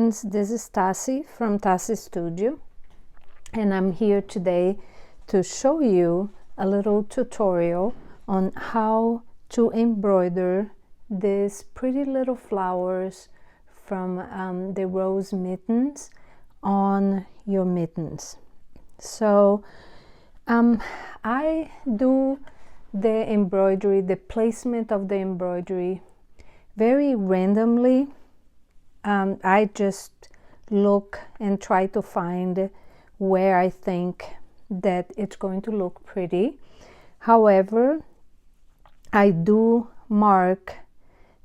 friends, this is Tassi from Tassi Studio, and I'm here today to show you a little tutorial on how to embroider these pretty little flowers from the rose mittens on your mittens. So I do the embroidery, the placement of the embroidery very randomly. I just look and try to find where I think that it's going to look pretty. However, I do mark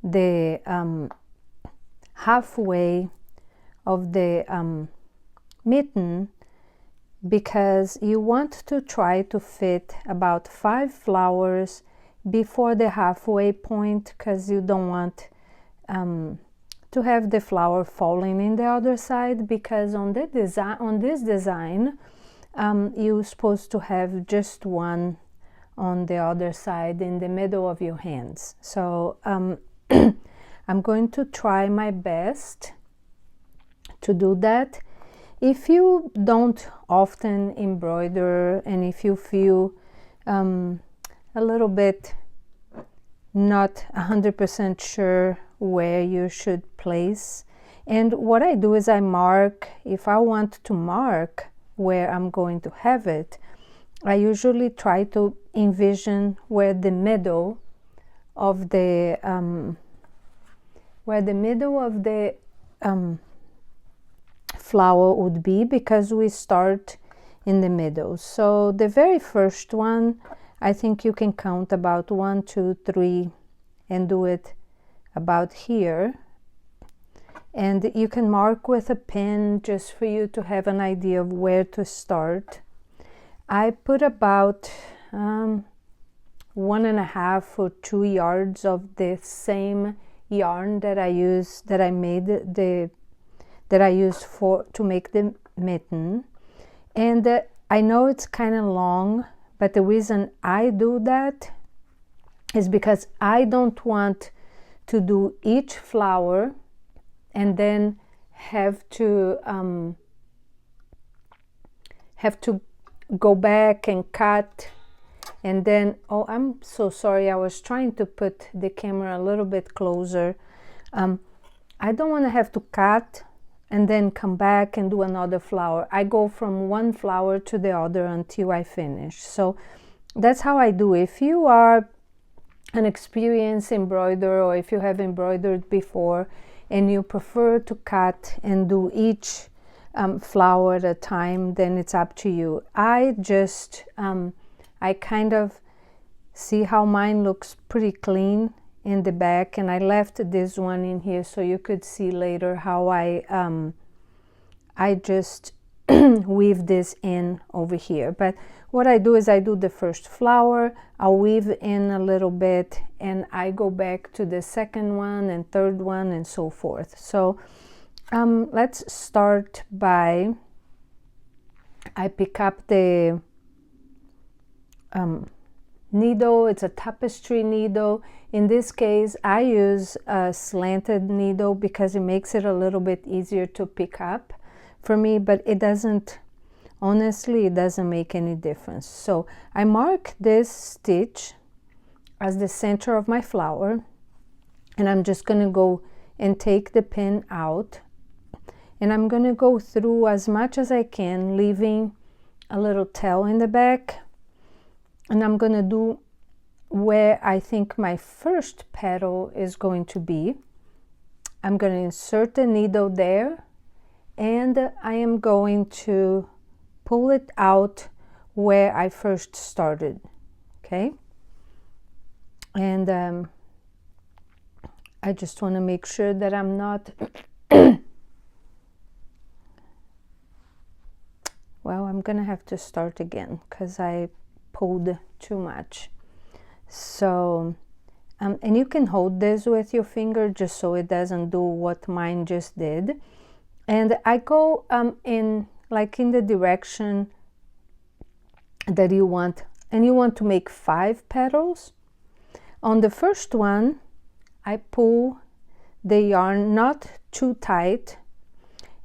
the halfway of the mitten, because you want to try to fit about 5 flowers before the halfway point, because you don't want to have the flower falling in the other side, because on the design, on this design, you're supposed to have just one on the other side in the middle of your hands. So I'm going to try my best to do that. If you don't often embroider, and if you feel a little bit not 100% sure where you should place, and what I do is I mark, if I want to mark where I'm going to have it, I usually try to envision where the middle of the flower would be, because we start in the middle. So the very first one, I think you can count about 1, 2, 3 and do it about here, and you can mark with a pen just for you to have an idea of where to start. I put about 1.5 or 2 yards of the same yarn that I used to make the mitten, and I know it's kind of long, but the reason I do that is because I don't want to do each flower and then have to go back and cut, and then, oh, I'm so sorry, I was trying to put the camera a little bit closer. I don't want to have to cut and then come back and do another flower. I go from one flower to the other until I finish. So that's how I do. If you are an experienced embroiderer, or if you have embroidered before and you prefer to cut and do each flower at a time, then it's up to you. I just I kind of see how mine looks pretty clean in the back, and I left this one in here so you could see later how I just weave this in over here. But what I do is I do the first flower, I'll weave in a little bit, and I go back to the second one and third one and so forth. So let's start by, I pick up the needle. It's a tapestry needle. In this case, I use a slanted needle because it makes it a little bit easier to pick up for me, but it doesn't, honestly, it doesn't make any difference. So I mark this stitch as the center of my flower, and I'm just going to go and take the pin out, and I'm going to go through as much as I can, leaving a little tail in the back, and I'm going to do where I think my first petal is going to be. I'm going to insert the needle there, and I am going to pull it out where I first started. Okay, and I just want to make sure that I'm not well, I'm gonna have to start again because I pulled too much. So and you can hold this with your finger just so it doesn't do what mine just did, and I go in like in the direction that you want, and you want to make 5 petals. On the first one, I pull the yarn not too tight,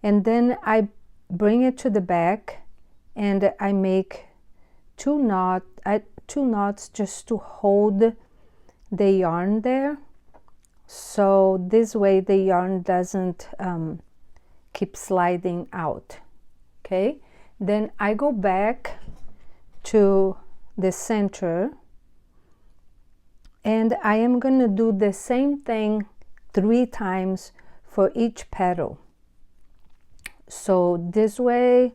and then I bring it to the back and I make two knots just to hold the yarn there, so this way the yarn doesn't keep sliding out. Okay, then I go back to the center and I am going to do the same thing 3 times for each petal. So this way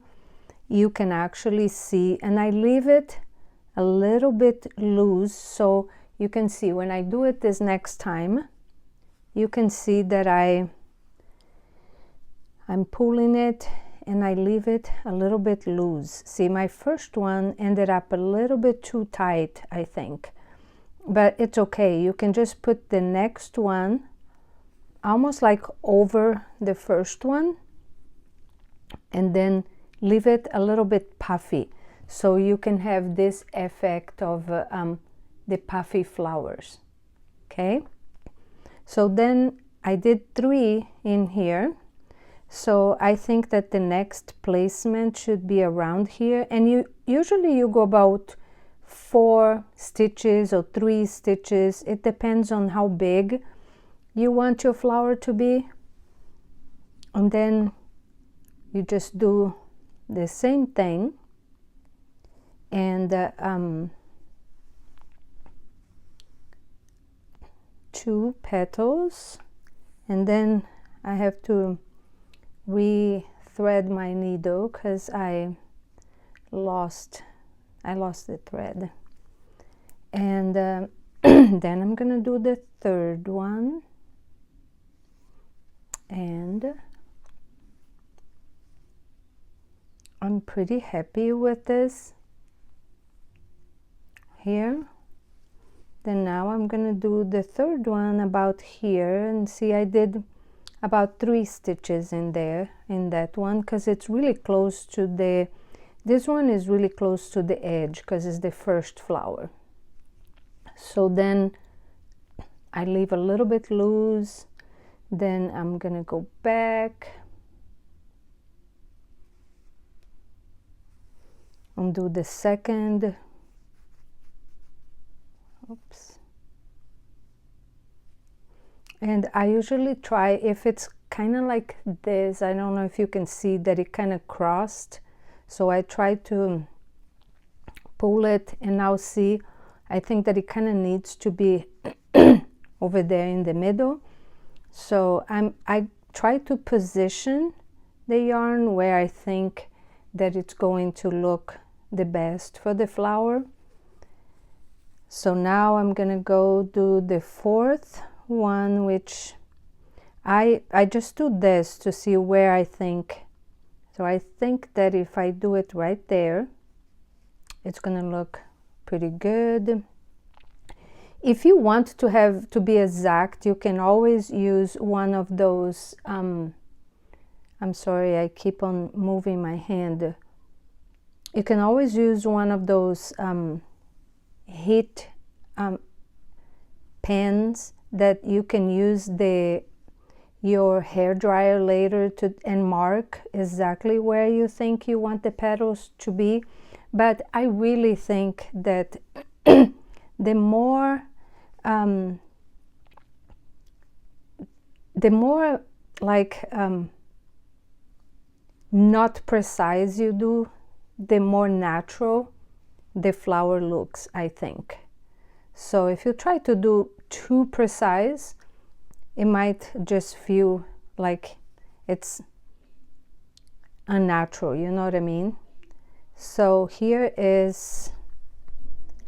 you can actually see, and I leave it a little bit loose so you can see when I do it this next time, you can see that I'm pulling it and I leave it a little bit loose. See, my first one ended up a little bit too tight, I think, but it's okay. You can just put the next one almost like over the first one and then leave it a little bit puffy, so you can have this effect of the puffy flowers. Okay, so then I did 3 in here, so I think that the next placement should be around here, and you usually go about 4 stitches or 3 stitches. It depends on how big you want your flower to be, and then you just do the same thing and 2 petals, and then I have to re-thread my needle because I lost the thread, and then I'm gonna do the third one, and I'm pretty happy with this here. Then now I'm gonna do the third one about here, and see I did about 3 stitches in there in that one because it's really close to the, this one is really close to the edge because it's the first flower. So then I leave a little bit loose, then I'm gonna go back and do the second. Oops. And I usually try, if it's kind of like this, I don't know if you can see that it kind of crossed, so I try to pull it, and now see, I think that it kind of needs to be over there in the middle. So I try to position the yarn where I think that it's going to look the best for the flower. So now I'm gonna go do the 4th one, which I just do this to see where I think. So I think that if I do it right there, it's gonna look pretty good. If you want to be exact, you can always use one of those I'm sorry, I keep on moving my hand. You can always use one of those heat pens that you can use your hair dryer later and mark exactly where you think you want the petals to be. But I really think that the more like not precise you do, the more natural the flower looks, I think. So if you try to do too precise, it might just feel like it's unnatural, you know what I mean? So here is,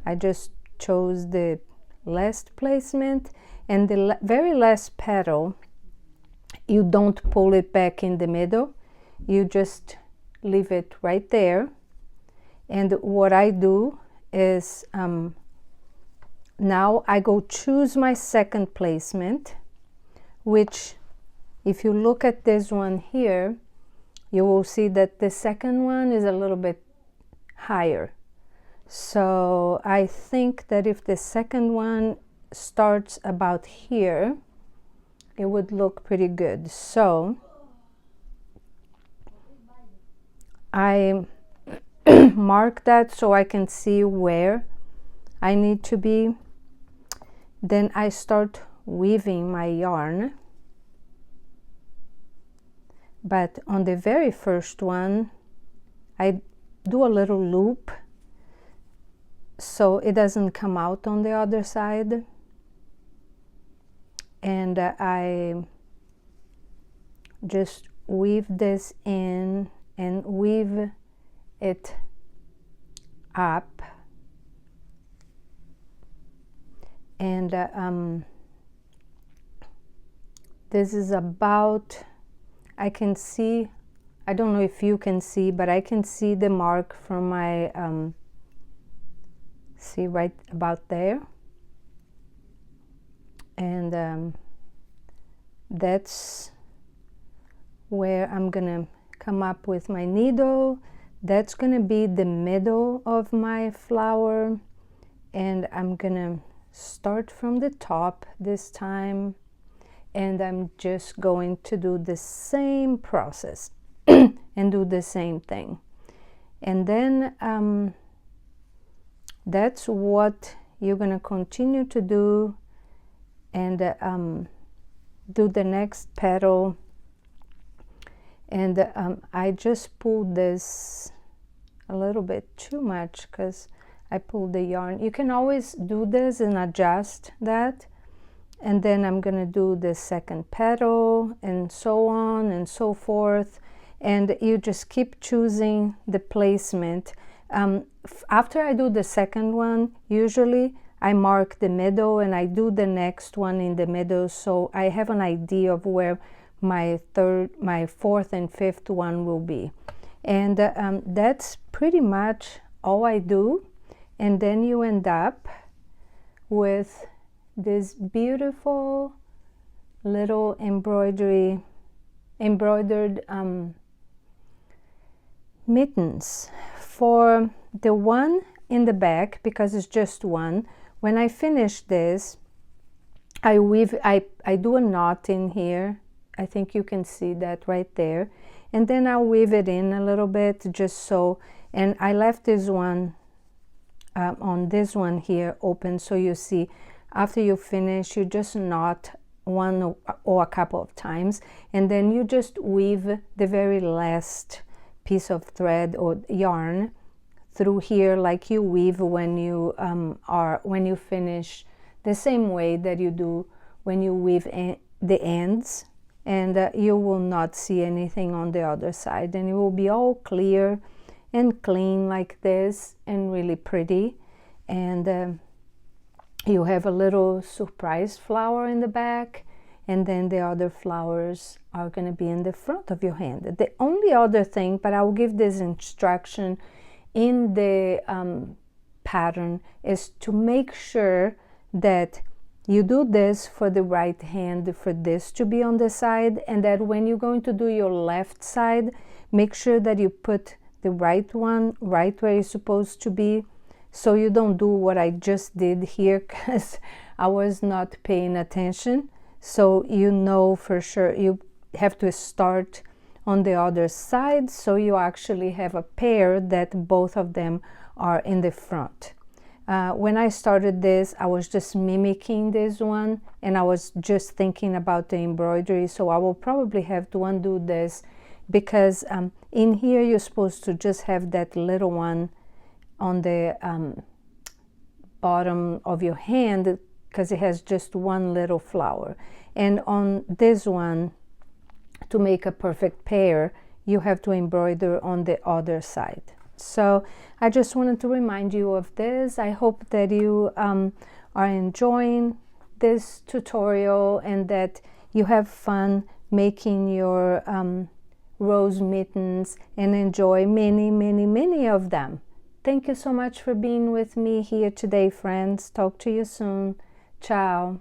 I just chose the last placement, and the very last petal, you don't pull it back in the middle, you just leave it right there. And what I do is now I go choose my second placement, which if you look at this one here, you will see that the second one is a little bit higher. So I think that if the second one starts about here, it would look pretty good. So I mark that so I can see where I need to be. Then I start weaving my yarn, but on the very first one I do a little loop so it doesn't come out on the other side, and I just weave this in and weave it up, and this is about, I can see, I don't know if you can see, but I can see the mark from my see right about there, and that's where I'm gonna come up with my needle. That's gonna be the middle of my flower, and I'm gonna start from the top this time, and I'm just going to do the same process and do the same thing. And then that's what you're going to continue to do, and do the next petal. And I just pulled this a little bit too much because I pulled the yarn. You can always do this and adjust that. And then I'm going to do the second petal, and so on and so forth, and you just keep choosing the placement. After I do the second one, usually I mark the middle and I do the next one in the middle, so I have an idea of where my fourth and fifth one will be. And that's pretty much all I do. And then you end up with this beautiful little embroidered mittens. For the one in the back, because it's just one, when I finish this, I do a knot in here. I think you can see that right there, and then I'll weave it in a little bit, just so. And I left this one on this one here open, so you see after you finish, you just knot one or a couple of times, and then you just weave the very last piece of thread or yarn through here, like you weave when you finish, the same way that you do when you weave the ends, and you will not see anything on the other side, and it will be all clear and clean like this, and really pretty. And you have a little surprise flower in the back, and then the other flowers are going to be in the front of your hand. The only other thing, but I'll give this instruction in the pattern, is to make sure that you do this for the right hand, for this to be on the side, and that when you're going to do your left side, make sure that you put the right one right where it's supposed to be, so you don't do what I just did here, because I was not paying attention. So you know for sure you have to start on the other side, so you actually have a pair that both of them are in the front. When I started this, I was just mimicking this one, and I was just thinking about the embroidery, so I will probably have to undo this, because in here you're supposed to just have that little one on the bottom of your hand, because it has just one little flower. And on this one, to make a perfect pair, you have to embroider on the other side. So I just wanted to remind you of this. I hope that you are enjoying this tutorial, and that you have fun making your rose mittens and enjoy many, many, many of them. Thank you so much for being with me here today, friends. Talk to you soon. Ciao.